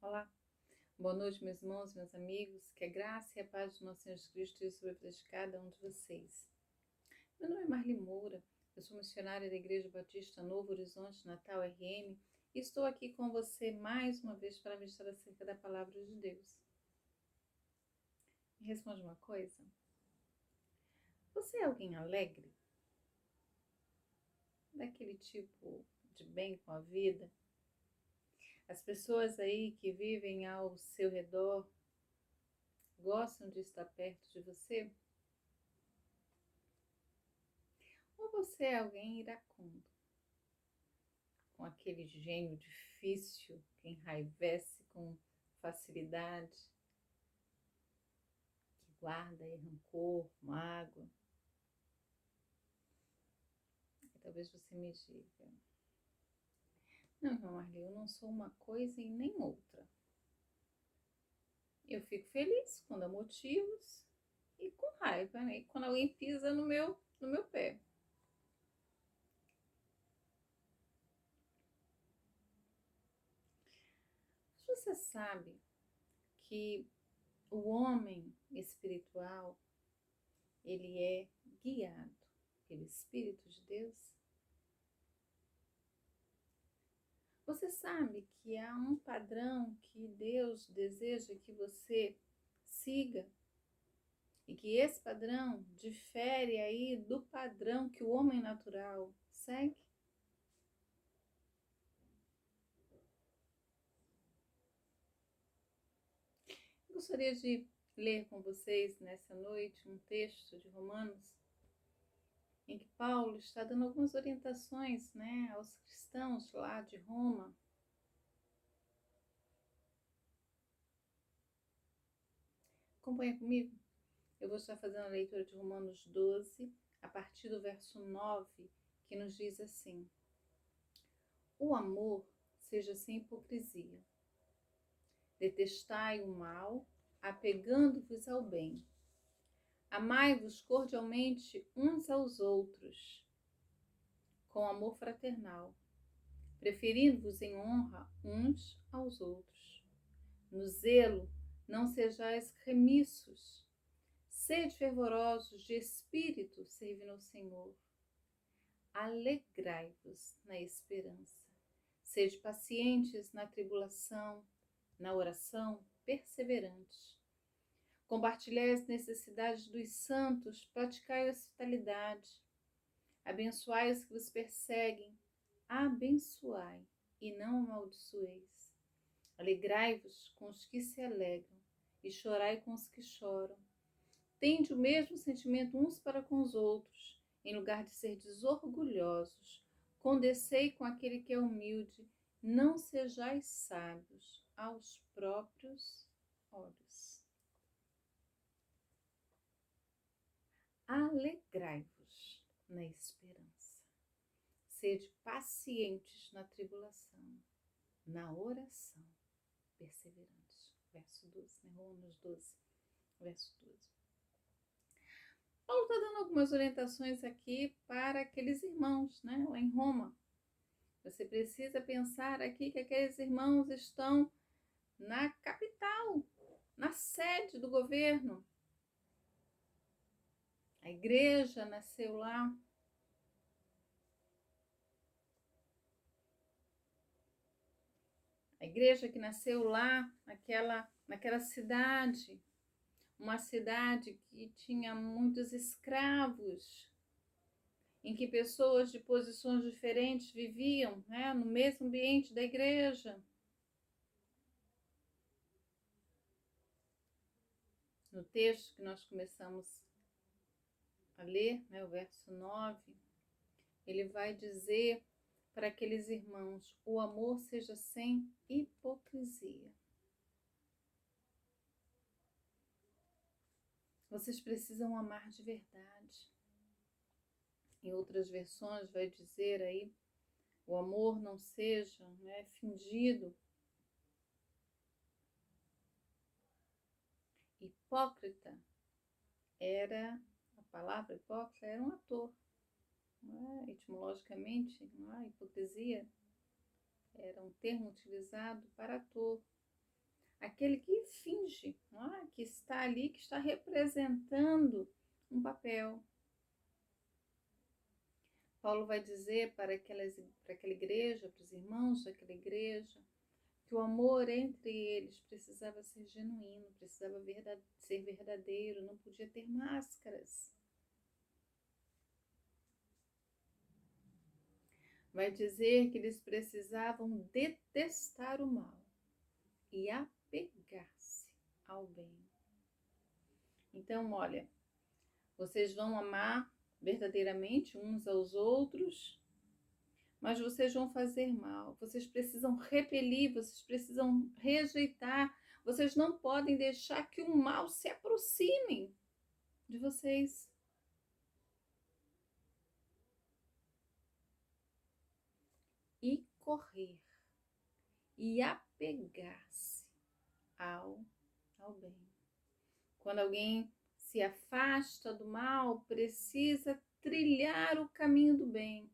Olá, boa noite, meus irmãos, meus amigos. Que a graça e a paz do nosso Senhor Jesus Cristo esteja sobre a vida de cada um de vocês. Meu nome é Marli Moura, eu sou missionária da Igreja Batista Novo Horizonte, Natal, RM, e estou aqui com você mais uma vez para meditar acerca da Palavra de Deus. Me responde uma coisa: você é alguém alegre? Daquele tipo de bem com a vida? As pessoas aí que vivem ao seu redor gostam de estar perto de você? Ou você é alguém iracundo, com aquele gênio difícil que enraivece com facilidade, que guarda aí rancor, mágoa? E talvez você me diga: não, irmã Marli, eu não sou uma coisa e nem outra. Eu fico feliz quando há motivos e com raiva, né? Quando alguém pisa no meu pé. Mas você sabe que o homem espiritual, ele é guiado pelo Espírito de Deus? Você sabe que há um padrão que Deus deseja que você siga e que esse padrão difere aí do padrão que o homem natural segue? Eu gostaria de ler com vocês nessa noite um texto de Romanos em que Paulo está dando algumas orientações, né, aos cristãos lá de Roma. Acompanha comigo. Eu vou estar fazendo a leitura de Romanos 12, a partir do verso 9, que nos diz assim: o amor seja sem hipocrisia. Detestai o mal, apegando-vos ao bem. Amai-vos cordialmente uns aos outros, com amor fraternal, preferindo-vos em honra uns aos outros. No zelo, não sejais remissos. Sede fervorosos de espírito, servindo ao Senhor. Alegrai-vos na esperança. Sede pacientes na tribulação, na oração perseverantes. Compartilhai as necessidades dos santos, praticai a hospitalidade. Abençoai os que vos perseguem, abençoai e não amaldiçoeis. Alegrai-vos com os que se alegram e chorai com os que choram. Tende o mesmo sentimento uns para com os outros, em lugar de ser orgulhosos. Condescei com aquele que é humilde, não sejais sábios aos próprios olhos. Alegrai-vos na esperança. Sede pacientes na tribulação, na oração perseverantes. Verso 12, né? Romanos 12, verso 12. Paulo está dando algumas orientações aqui para aqueles irmãos, né, lá em Roma. Você precisa pensar aqui que aqueles irmãos estão na capital, na sede do governo. A igreja nasceu lá. A igreja que nasceu lá, naquela cidade, uma cidade que tinha muitos escravos, em que pessoas de posições diferentes viviam, né, no mesmo ambiente da igreja. No texto que nós começamos a ler, né, o verso 9, ele vai dizer para aqueles irmãos: o amor seja sem hipocrisia. Vocês precisam amar de verdade. Em outras versões vai dizer aí: o amor não seja, né, fingido. Hipócrita a palavra hipócrita era um ator. Né? Etimologicamente, a hipocrisia era um termo utilizado para ator. aquele que finge, não é? Que está ali, que está representando um papel. Paulo vai dizer para aquela igreja, para os irmãos daquela igreja, que o amor entre eles precisava ser genuíno, precisava ser verdadeiro, não podia ter máscaras. Vai dizer que eles precisavam detestar o mal e apegar-se ao bem. Então, olha, vocês vão amar verdadeiramente uns aos outros, mas vocês vão fazer mal. Vocês precisam repelir, vocês precisam rejeitar. Vocês não podem deixar que o mal se aproxime de vocês. E correr e apegar-se ao bem. Quando alguém se afasta do mal, precisa trilhar o caminho do bem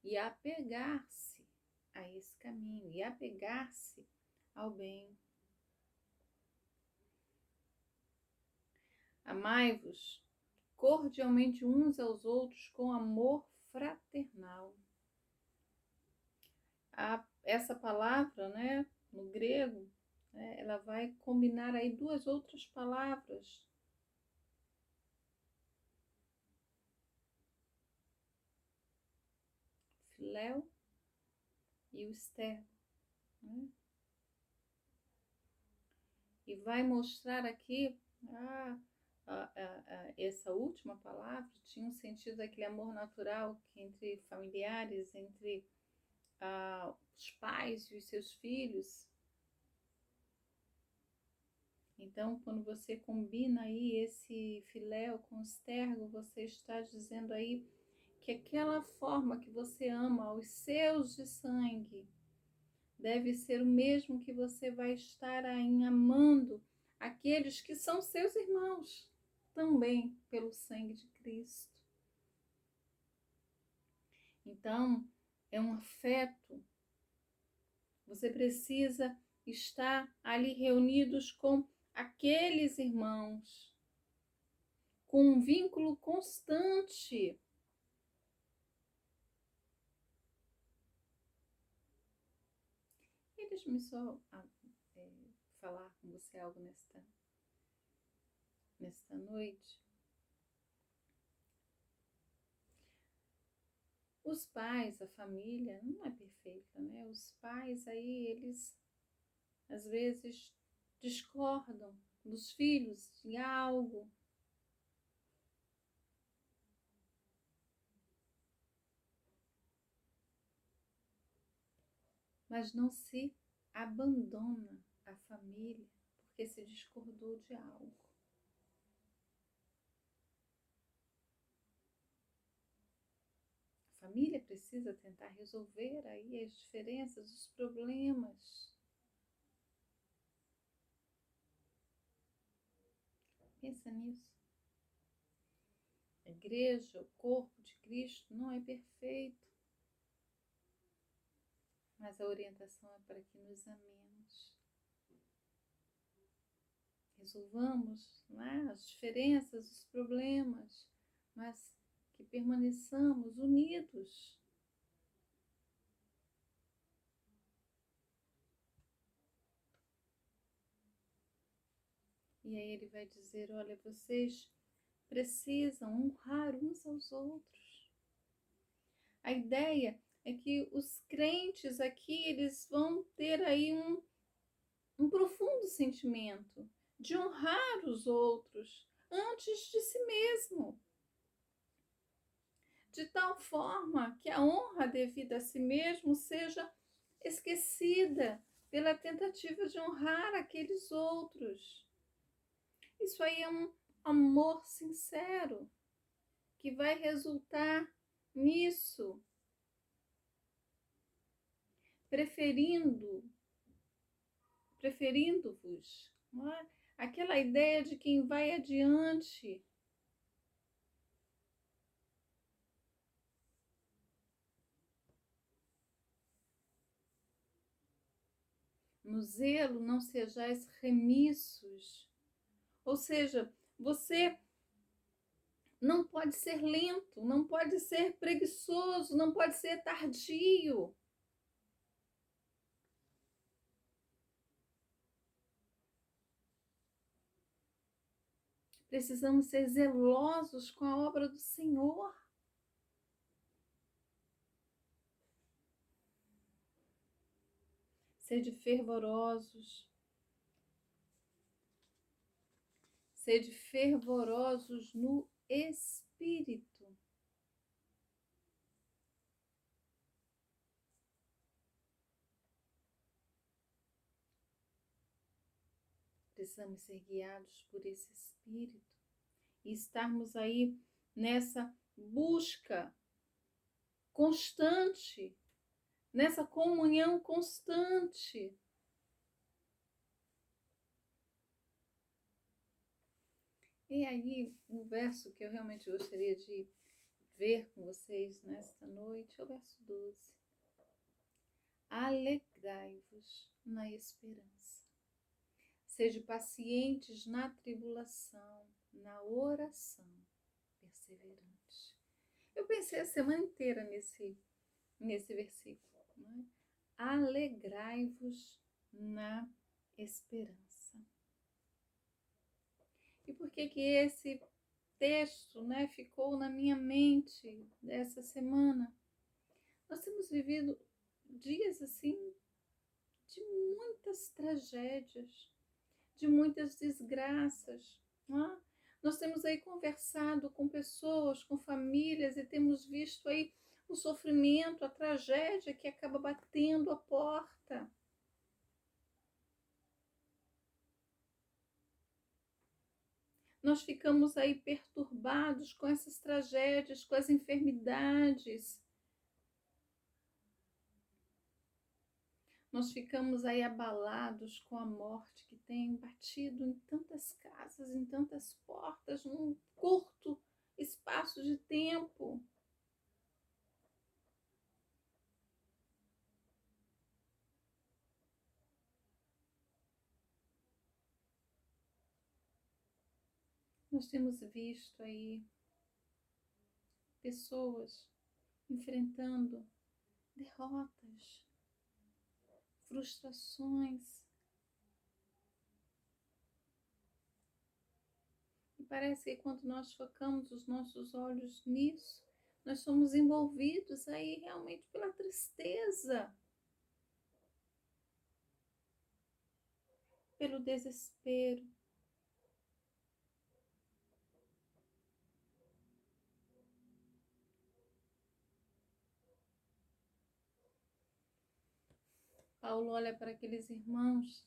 e apegar-se a esse caminho, e apegar-se ao bem. Amai-vos cordialmente uns aos outros com amor fraternal. Essa palavra, né, no grego, né, ela vai combinar aí duas outras palavras. Filéu e o stergo, né? E vai mostrar aqui essa última palavra tinha um sentido daquele amor natural que entre familiares, entre os pais e os seus filhos. Então, quando você combina aí esse filéu com o stergo, você está dizendo aí que aquela forma que você ama os seus de sangue deve ser o mesmo que você vai estar aí amando aqueles que são seus irmãos, também pelo sangue de Cristo. Então, é um afeto. Você precisa estar ali reunidos com aqueles irmãos, com um vínculo constante. E deixa-me só falar com você algo nesta noite. Os pais, a família, não é perfeita, né? Os pais aí, eles às vezes discordam dos filhos em algo. Mas não se abandona a família porque se discordou de algo. A família precisa tentar resolver aí as diferenças, os problemas. Pensa nisso. A igreja, o corpo de Cristo não é perfeito, mas a orientação é para que nos amemos. Resolvamos, né, as diferenças, os problemas, mas que permaneçamos unidos. E aí ele vai dizer, olha, vocês precisam honrar uns aos outros. A ideia é que os crentes aqui, eles vão ter aí um profundo sentimento de honrar os outros antes de si mesmo. De tal forma que a honra devida a si mesmo seja esquecida pela tentativa de honrar aqueles outros. Isso aí é um amor sincero que vai resultar nisso, preferindo-vos, não é? Aquela ideia de quem vai adiante. no zelo não sejais remissos. Ou seja, você não pode ser lento, não pode ser preguiçoso, não pode ser tardio. Precisamos ser zelosos com a obra do Senhor. Sede fervorosos. Sede fervorosos no Espírito. Precisamos ser guiados por esse Espírito e estarmos aí nessa busca constante, nessa comunhão constante. E aí, um verso que eu realmente gostaria de ver com vocês nesta noite é o verso 12. Alegrai-vos na esperança. Sede pacientes na tribulação, na oração, perseverantes. Eu pensei a semana inteira nesse versículo. Né? Alegrai-vos na esperança. E por que esse texto, né, ficou na minha mente dessa semana? Nós temos vivido dias assim de muitas tragédias, de muitas desgraças. Né? Nós temos aí conversado com pessoas, com famílias e temos visto aí o sofrimento, a tragédia que acaba batendo a porta. Nós ficamos aí perturbados com essas tragédias, com as enfermidades. Nós ficamos aí abalados com a morte que tem batido em tantas casas, em tantas portas, num curto espaço de tempo. Nós temos visto aí pessoas enfrentando derrotas, frustrações. E parece que quando nós focamos os nossos olhos nisso, nós somos envolvidos aí realmente pela tristeza, pelo desespero. Paulo olha para aqueles irmãos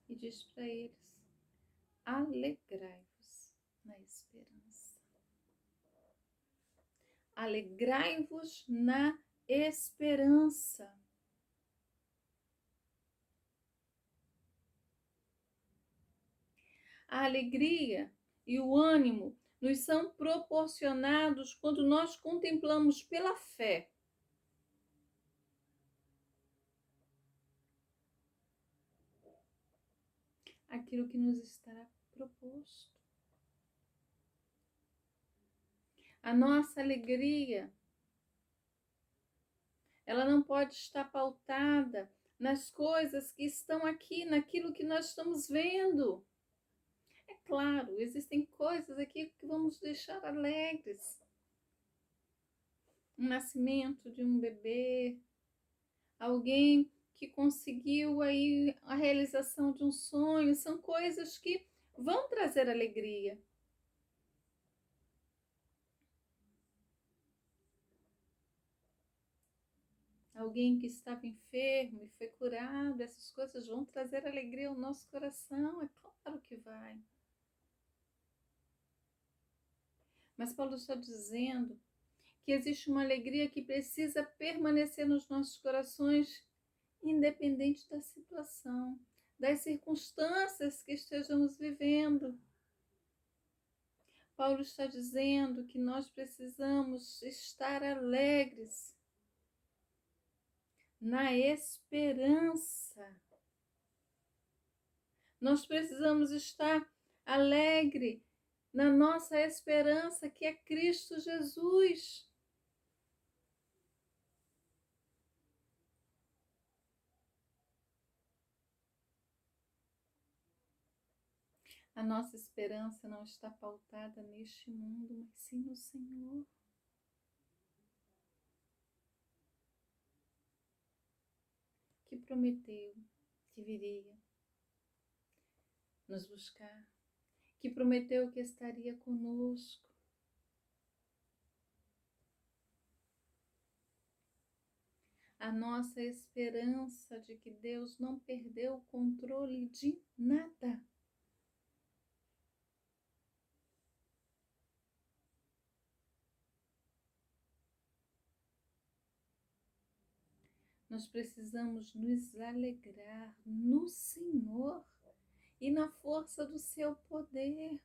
e diz para eles: alegrai-vos na esperança. Alegrai-vos na esperança. A alegria e o ânimo nos são proporcionados quando nós contemplamos pela fé aquilo que nos está proposto. A nossa alegria, ela não pode estar pautada nas coisas que estão aqui, naquilo que nós estamos vendo. É claro, existem coisas aqui que vamos deixar alegres. O nascimento de um bebê, alguém que conseguiu aí a realização de um sonho, são coisas que vão trazer alegria. Alguém que estava enfermo e foi curado, essas coisas vão trazer alegria ao nosso coração, é claro que vai. Mas Paulo está dizendo que existe uma alegria que precisa permanecer nos nossos corações, independente da situação, das circunstâncias que estejamos vivendo. Paulo está dizendo que nós precisamos estar alegres na esperança. Nós precisamos estar alegre na nossa esperança, que é Cristo Jesus. A nossa esperança não está pautada neste mundo, mas sim no Senhor. Que prometeu que viria nos buscar, que prometeu que estaria conosco. A nossa esperança de que Deus não perdeu o controle de nada. Nós precisamos nos alegrar no Senhor e na força do seu poder.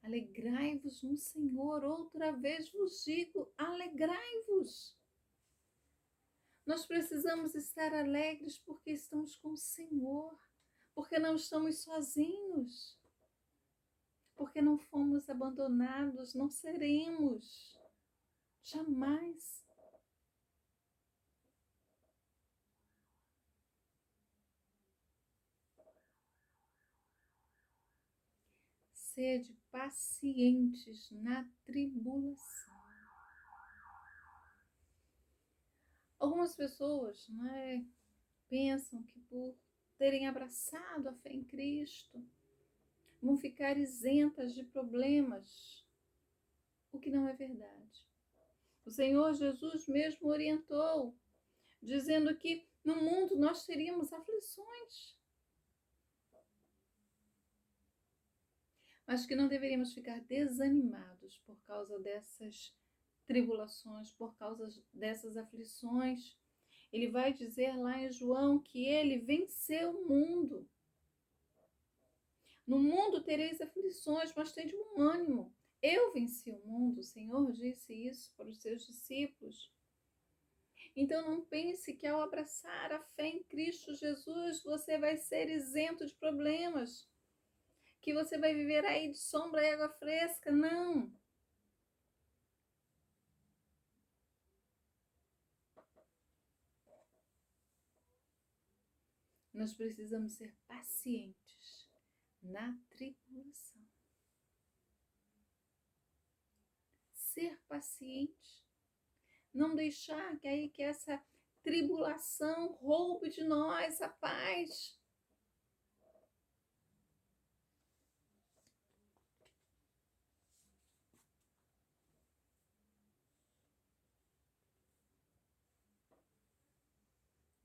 Alegrai-vos no Senhor, outra vez vos digo, alegrai-vos. Nós precisamos estar alegres porque estamos com o Senhor, porque não estamos sozinhos, porque não fomos abandonados, não seremos, jamais. Sede pacientes na tribulação. Algumas pessoas, pensam que por terem abraçado a fé em Cristo, vão ficar isentas de problemas, o que não é verdade. O Senhor Jesus mesmo orientou, dizendo que no mundo nós teríamos aflições, mas que não deveríamos ficar desanimados por causa dessas tribulações, por causa dessas aflições. Ele vai dizer lá em João que ele venceu o mundo. No mundo tereis aflições, mas tende bom ânimo. Eu venci o mundo, o Senhor disse isso para os seus discípulos. Então não pense que ao abraçar a fé em Cristo Jesus, você vai ser isento de problemas, que você vai viver aí de sombra e água fresca. Não. Nós precisamos ser pacientes na tribulação. Ser paciente. Não deixar que essa tribulação roube de nós a paz.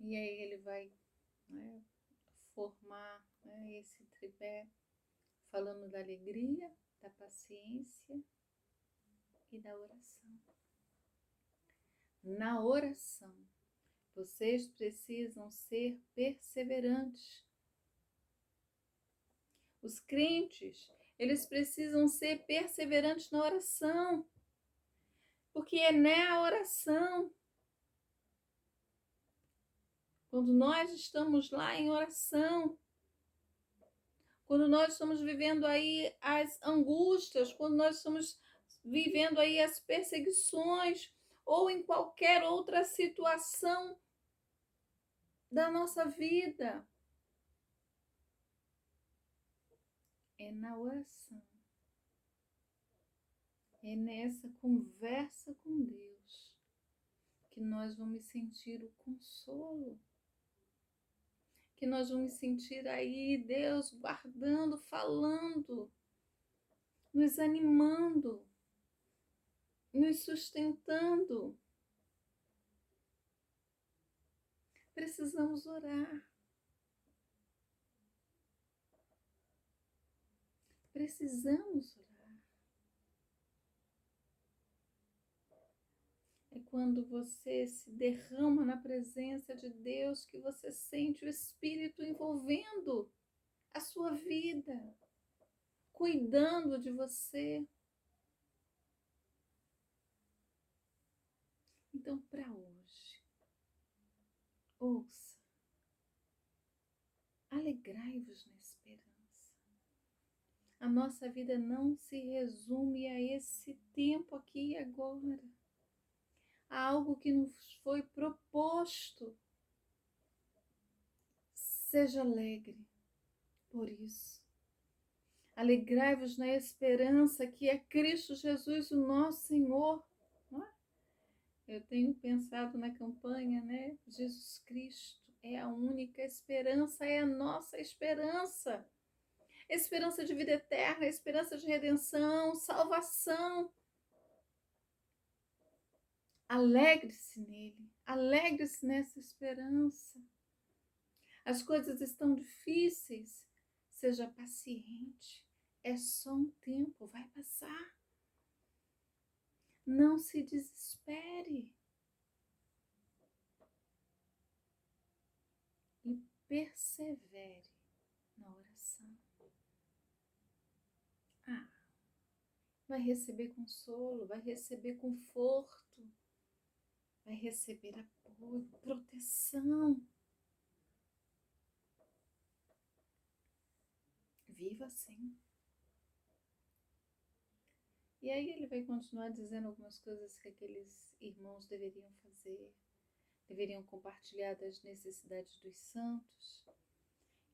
E aí ele vai formar esse tripé, falando da alegria, da paciência e da oração. Na oração, vocês precisam ser perseverantes. Os crentes, eles precisam ser perseverantes na oração, porque é na oração, quando nós estamos lá em oração, quando nós estamos vivendo aí as angústias, quando nós estamos vivendo aí as perseguições, ou em qualquer outra situação da nossa vida, é na oração, é nessa conversa com Deus que nós vamos sentir o consolo, que nós vamos sentir aí Deus guardando, falando, nos animando, nos sustentando. Precisamos orar. Precisamos orar. É quando você se derrama na presença de Deus que você sente o Espírito envolvendo a sua vida, cuidando de você. Então, para hoje, ouça Alegrai-vos na esperança. A nossa vida não se resume a esse tempo aqui e agora. Há algo que nos foi proposto. Seja alegre por isso. Alegrai-vos na esperança que é Cristo Jesus, o nosso Senhor. Eu tenho pensado na campanha, né? Jesus Cristo é a única esperança, é a nossa esperança. Esperança de vida eterna, esperança de redenção, salvação. Alegre-se nele, alegre-se nessa esperança. As coisas estão difíceis, seja paciente, é só um tempo, vai passar. Não se desespere. E persevere na oração. Vai receber consolo, vai receber conforto, vai receber apoio, proteção. Viva assim. E aí ele vai continuar dizendo algumas coisas que aqueles irmãos deveriam fazer, deveriam compartilhar das necessidades dos santos.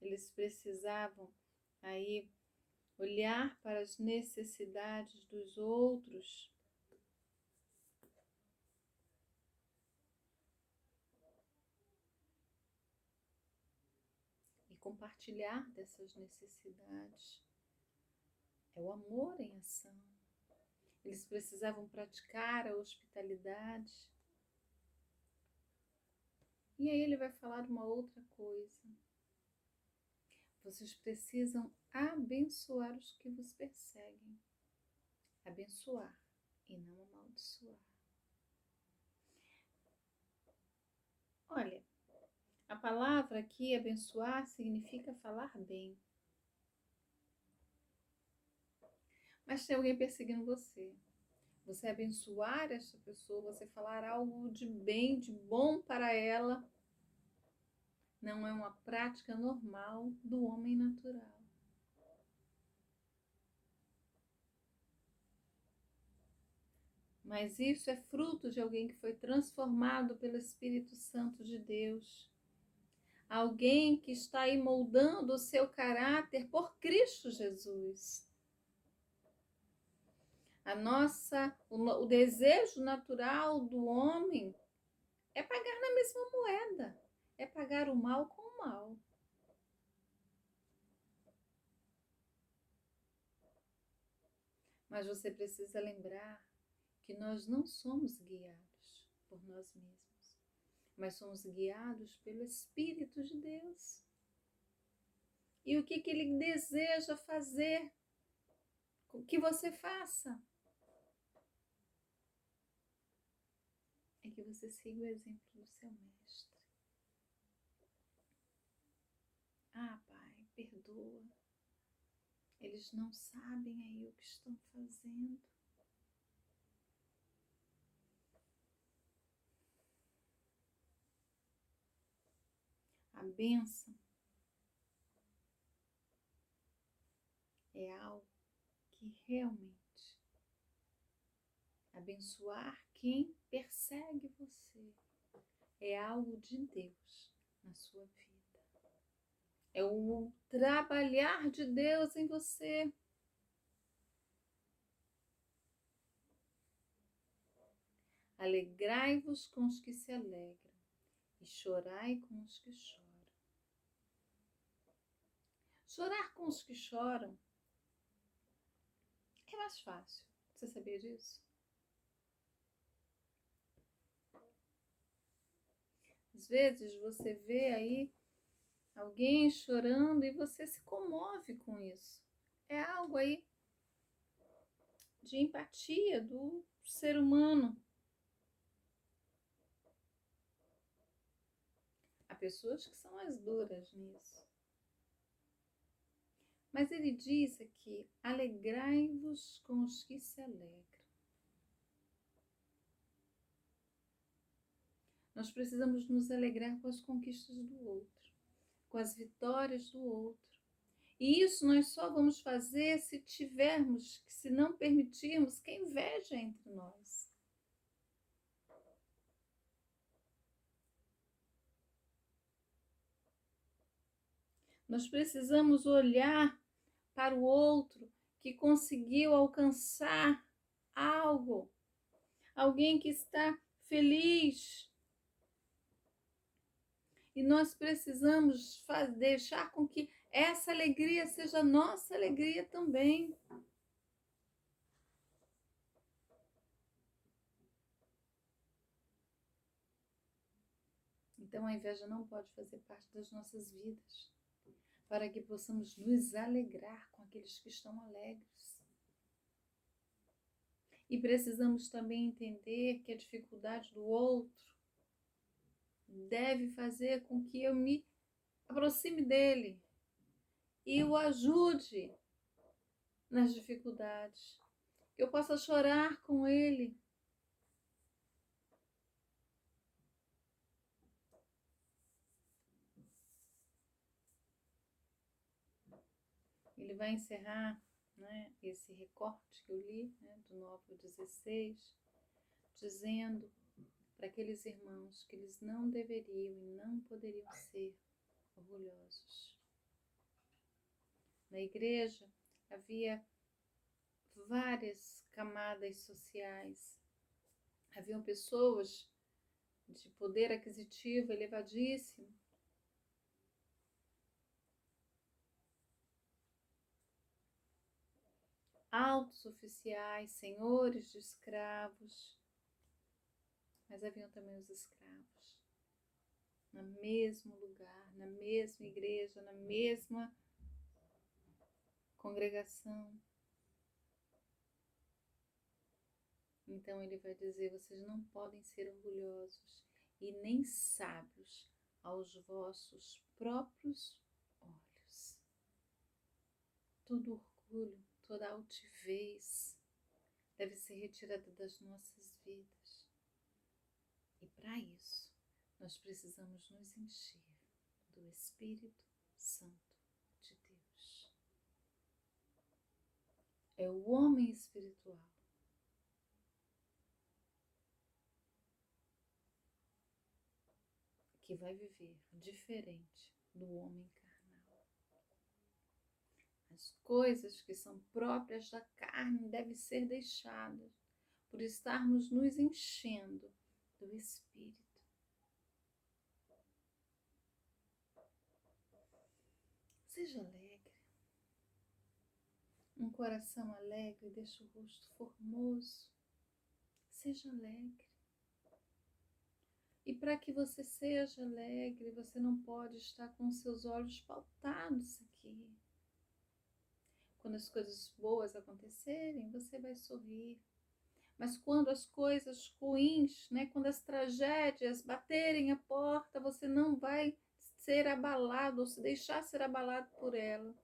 Eles precisavam aí olhar para as necessidades dos outros e compartilhar dessas necessidades. É o amor em ação. Eles precisavam praticar a hospitalidade. E aí ele vai falar uma outra coisa. Vocês precisam abençoar os que vos perseguem. Abençoar e não amaldiçoar. Olha, a palavra aqui, abençoar, significa falar bem. Mas tem alguém perseguindo você. Você abençoar essa pessoa, você falar algo de bem, de bom para ela, não é uma prática normal do homem natural. Mas isso é fruto de alguém que foi transformado pelo Espírito Santo de Deus. Alguém que está aí moldando o seu caráter por Cristo Jesus. O desejo natural do homem é pagar na mesma moeda, é pagar o mal com o mal. Mas você precisa lembrar que nós não somos guiados por nós mesmos, mas somos guiados pelo Espírito de Deus. E o que Ele deseja fazer, que você faça, é que você siga o exemplo do seu mestre. Pai, perdoa. Eles não sabem aí o que estão fazendo. A bênção é algo que realmente abençoar quem persegue você é algo de Deus na sua vida. É o trabalhar de Deus em você. Alegrai-vos com os que se alegram e chorai com os que choram. Chorar com os que choram é mais fácil. Você sabia disso? Às vezes você vê aí alguém chorando e você se comove com isso. É algo aí de empatia do ser humano. Há pessoas que são mais duras nisso. Mas ele diz aqui, alegrai-vos com os que se alegram. Nós precisamos nos alegrar com as conquistas do outro. com as vitórias do outro. E isso nós só vamos fazer se não permitirmos que a inveja entre nós. Nós precisamos olhar para o outro que conseguiu alcançar algo, alguém que está feliz. E nós precisamos deixar com que essa alegria seja nossa alegria também. Então a inveja não pode fazer parte das nossas vidas, para que possamos nos alegrar com aqueles que estão alegres. E precisamos também entender que a dificuldade do outro deve fazer com que eu me aproxime dele e o ajude nas dificuldades, que eu possa chorar com ele. Ele vai encerrar, né, esse recorte que eu li, né, do 9 ao 16, dizendo para aqueles irmãos que eles não deveriam e não poderiam ser orgulhosos. Na igreja havia várias camadas sociais. Haviam pessoas de poder aquisitivo elevadíssimo, altos oficiais, senhores de escravos, mas haviam também os escravos, no mesmo lugar, na mesma igreja, na mesma congregação. Então ele vai dizer: vocês não podem ser orgulhosos e nem sábios aos vossos próprios olhos. Todo orgulho, toda altivez deve ser retirada das nossas vidas. E para isso, nós precisamos nos encher do Espírito Santo de Deus. É o homem espiritual que vai viver diferente do homem carnal. As coisas que são próprias da carne devem ser deixadas, por estarmos nos enchendo do Espírito. Seja alegre. Um coração alegre deixa o rosto formoso. Seja alegre. E para que você seja alegre, você não pode estar com seus olhos pautados aqui. Quando as coisas boas acontecerem, você vai sorrir. Mas quando as coisas ruins, né, quando as tragédias baterem a porta, você não vai ser abalado ou se deixar ser abalado por ela.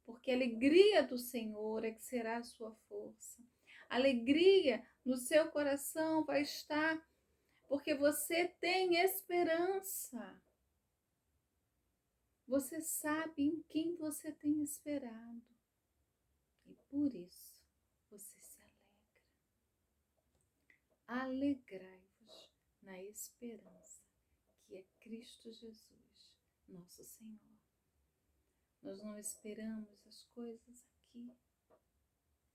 Porque a alegria do Senhor é que será a sua força. A alegria no seu coração vai estar porque você tem esperança. Você sabe em quem você tem esperado. E por isso você se alegra. Alegrai-vos na esperança que é Cristo Jesus, nosso Senhor. Nós não esperamos as coisas aqui,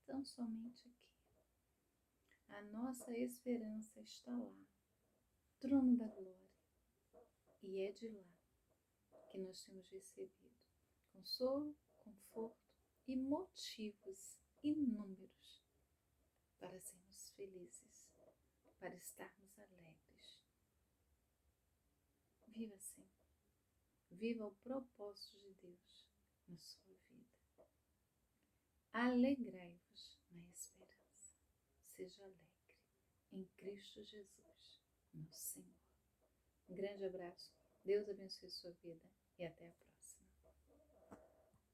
tão somente aqui. A nossa esperança está lá, trono da glória. E é de lá que nós temos recebido consolo, conforto e motivos inúmeros para sermos felizes, para estarmos alegres. Viva assim. Viva o propósito de Deus na sua vida. Alegrai-vos na esperança. Seja alegre em Cristo Jesus, nosso Senhor. Um grande abraço. Deus abençoe sua vida e até a próxima.